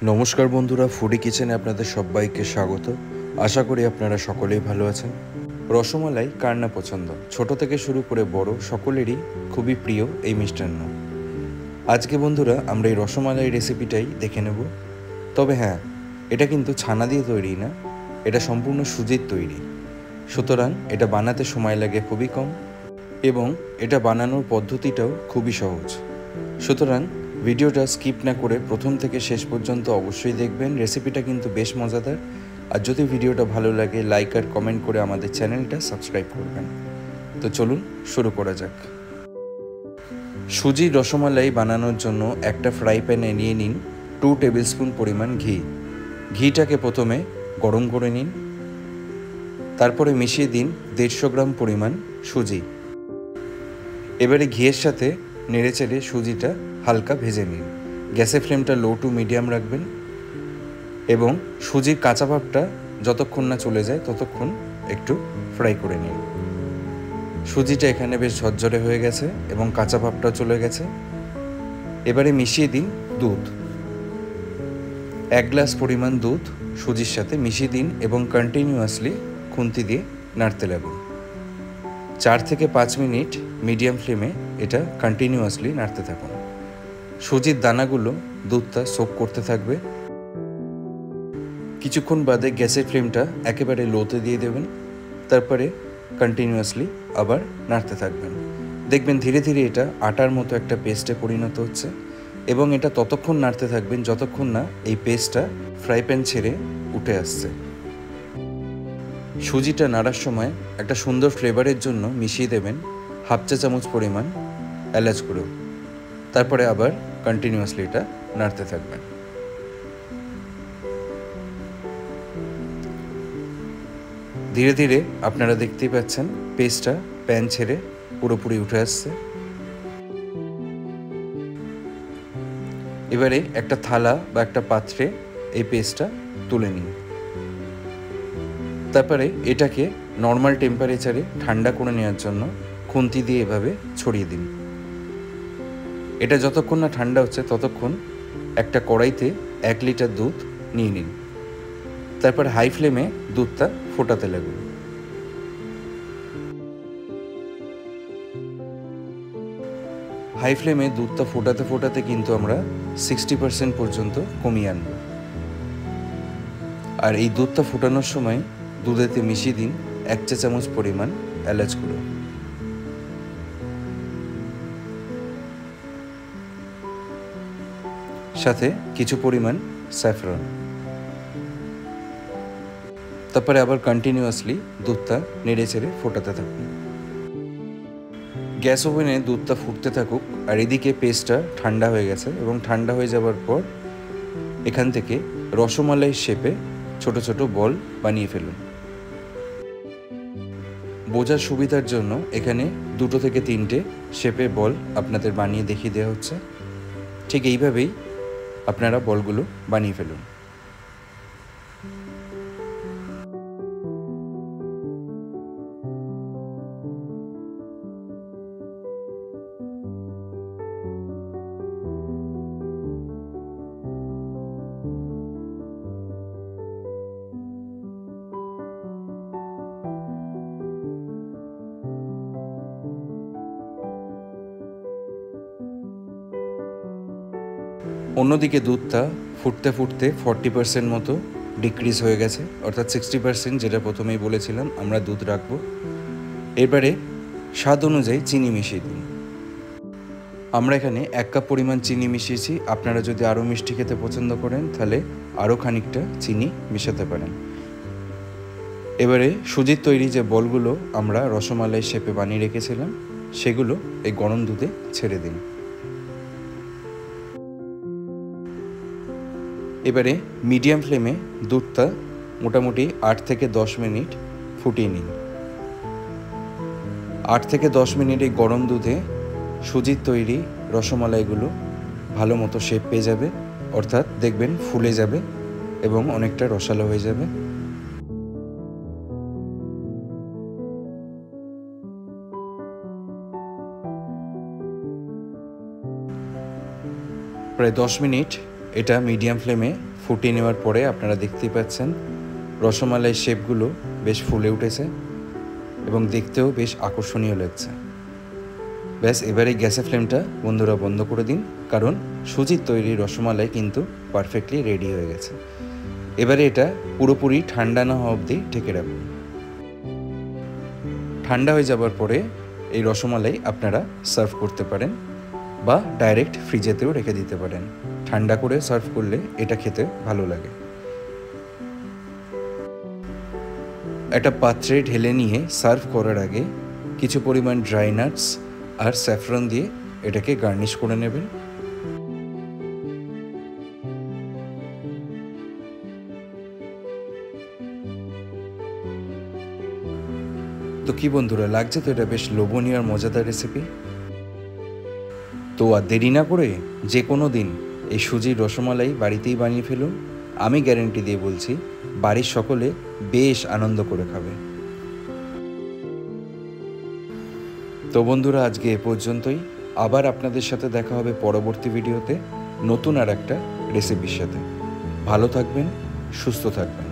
নমস্কার বন্ধুরা, ফুডি কিচেনে আপনাদের সবাইকে স্বাগত। আশা করি আপনারা সকলেই ভালো আছেন। রসমালাই কার না পছন্দ, ছোট থেকে শুরু করে বড় সকলেরই খুবই প্রিয় এই মিষ্টান্ন। আজকে বন্ধুরা আমরা এই রসমালাই রেসিপিটাই দেখে নেব। তবে হ্যাঁ, এটা কিন্তু ছানা দিয়ে তৈরি না, এটা সম্পূর্ণ সুজির তৈরি। সুতরাং এটা বানাতে সময় লাগে খুবই কম এবং এটা বানানোর পদ্ধতিটাও খুবই সহজ। সুতরাং ভিডিওটা স্কিপ না করে প্রথম থেকে শেষ পর্যন্ত অবশ্যই দেখবেন। রেসিপিটা কিন্তু বেশ মজাদার। আর যদি ভিডিওটা ভালো লাগে লাইক আর কমেন্ট করে আমাদের চ্যানেলটা সাবস্ক্রাইব করবেন। তো চলুন শুরু করা যাক। সুজি রসমালাই বানানোর জন্য একটা ফ্রাই প্যানে নিয়ে নিন 2 টেবিল স্পুন পরিমাণ ঘি। ঘিটাকে প্রথমে গরম করে নিন, তারপরে মিশিয়ে দিন 150 গ্রাম পরিমাণ সুজি। এবারে ঘিয়ের সাথে নেড়েচেড়ে সুজিটা হালকা ভেজে নিন। গ্যাসের ফ্লেমটা লো টু মিডিয়াম রাখবেন এবং সুজির কাঁচা ভাবটা যতক্ষণ না চলে যায় ততক্ষণ একটু ফ্রাই করে নিন। সুজিটা এখানে বেশ ঝরঝরে হয়ে গেছে এবং কাঁচা ভাবটা চলে গেছে। এবারে মিশিয়ে দিন দুধ। 1 গ্লাস পরিমাণ দুধ সুজির সাথে মিশিয়ে দিন এবং কন্টিনিউয়াসলি খুন্তি দিয়ে নাড়তে লাগুন। 4 থেকে 5 মিনিট মিডিয়াম ফ্লেমে এটা কন্টিনিউয়াসলি নাড়তে থাকুন। সুজির দানাগুলো দুধটা সোক করতে থাকবে। কিছুক্ষণ বাদে গ্যাসের ফ্লেমটা একেবারে লোতে দিয়ে দেবেন, তারপরে কন্টিনিউয়াসলি আবার নাড়তে থাকবেন। দেখবেন ধীরে ধীরে এটা আটার মতো একটা পেস্টে পরিণত হচ্ছে এবং এটা ততক্ষণ নাড়তে থাকবেন যতক্ষণ না এই পেস্টটা ফ্রাই প্যান ছেড়ে উঠে আসছে। সুজিটা নাড়ার সময় একটা সুন্দর ফ্লেভারের জন্য মিশিয়ে দেবেন 1/2 চা চামচ পরিমাণ এলাচ গুঁড়ো। তারপরে আবার কন্টিনিউয়াসলি এটা নাড়তে থাকবেন। ধীরে ধীরে আপনারা দেখতেই পাচ্ছেন পেস্টটা প্যান ছেড়ে পুরোপুরি উঠে আসছে। এবারে একটা থালা বা একটা পাত্রে এই পেস্টটা তুলে নিন। তারপরে এটাকে নর্মাল টেম্পারেচারে ঠান্ডা করে নেওয়ার জন্য খুন্তি দিয়ে এভাবে ছড়িয়ে দিন। এটা যতক্ষণ না ঠান্ডা হচ্ছে ততক্ষণ একটা কড়াইতে 1 লিটার দুধ নিয়ে নিন। তারপর হাই ফ্লেমে দুধটা ফোটাতে লাগুন। হাই ফ্লেমে দুধটা ফোটাতে ফোটাতে কিন্তু আমরা 60% পর্যন্ত কমিয়ে আনব। আর এই দুধটা ফোটানোর সময় দুধেতে মিশিয়ে দিন 1 চা চামচ পরিমাণ এলাচ গুঁড়ো। সাথে কিছু পরিমাণ স্যাফরন। তারপরে আবার কন্টিনিউয়াসলি দুধটা নেড়ে চেড়ে ফোটাতে থাকুন। গ্যাস ওভেনে দুধটা ফুটতে থাকুক আর এদিকে পেস্টটা ঠান্ডা হয়ে গেছে এবং ঠান্ডা হয়ে যাওয়ার পর এখান থেকে রসমালাই শেপে ছোট ছোট বল বানিয়ে ফেলুন। বোঝার সুবিধার জন্য এখানে 2 থেকে 3টে শেপে বল আপনাদের বানিয়ে দেখিয়ে দেওয়া হচ্ছে। ঠিক এইভাবেই আপনারা বলগুলো বানিয়ে ফেলুন। অন্যদিকে দুধটা ফুটতে ফুটতে 40% মতো ডিক্রিজ হয়ে গেছে, অর্থাৎ 60% যেটা প্রথমেই বলেছিলাম আমরা দুধ রাখবো। এবারে স্বাদ অনুযায়ী চিনি মিশিয়ে দিন। আমরা এখানে 1 কাপ পরিমাণ চিনি মিশিয়েছি। আপনারা যদি আরও মিষ্টি খেতে পছন্দ করেন তাহলে আরও খানিকটা চিনি মেশাতে পারেন। এবারে সুজির তৈরি যে বলগুলো আমরা রসমালাই শেপে বানিয়ে রেখেছিলাম সেগুলো এই গরম দুধে ছেড়ে দিন। এবারে মিডিয়াম ফ্লেমে দুধটা মোটামুটি 8 থেকে 10 মিনিট ফুটিয়ে নিন। 8 থেকে 10 মিনিট এই গরম দুধে সুজির তৈরি রসমালাইগুলো ভালো মতো শেপ পেয়ে যাবে, অর্থাৎ দেখবেন ফুলে যাবে এবং অনেকটা রসালো হয়ে যাবে। প্রায় 10 মিনিট এটা মিডিয়াম ফ্লেমে ফুটিয়ে নেওয়ার পরে আপনারা দেখতেই পাচ্ছেন রসমালাই শেপগুলো বেশ ফুলে উঠেছে এবং দেখতেও বেশ আকর্ষণীয় লাগছে। ব্যাস এবারে গ্যাসের ফ্লেমটা বন্ধুরা বন্ধ করে দিন, কারণ সুজির তৈরি রসমালাই কিন্তু পারফেক্টলি রেডি হয়ে গেছে। এবারে এটা পুরোপুরি ঠান্ডা না হওয়া অবধি ঢেকে রাখুন। ঠান্ডা হয়ে যাবার পরে এই রসমালাই আপনারা সার্ভ করতে পারেন বা ডাইরেক্ট ফ্রিজেতেও রেখে দিতে পারেন। ঠান্ডা করে সার্ভ করলে এটা খেতে ভালো লাগে। একটা পাত্রে ঢেলে নিয়ে সার্ভ করার আগে কিছু পরিমাণ ড্রাই নাটস আর স্যাফরন দিয়ে এটাকে গার্নিশ করে নেবেন। তো কি বন্ধুরা, লাগছে তো এটা বেশ লোভনীয় আর মজাদার রেসিপি। তো আর দেরি না করে যে কোনো দিন এই সুজির রসমালাই বাড়িতেই বানিয়ে ফেলুন। আমি গ্যারেন্টি দিয়ে বলছি বাড়ির সকলে বেশ আনন্দ করে খাবে। তো বন্ধুরা, আজকে এ পর্যন্তই। আবার আপনাদের সাথে দেখা হবে পরবর্তী ভিডিওতে নতুন আর একটা রেসিপির সাথে। ভালো থাকবেন, সুস্থ থাকবেন।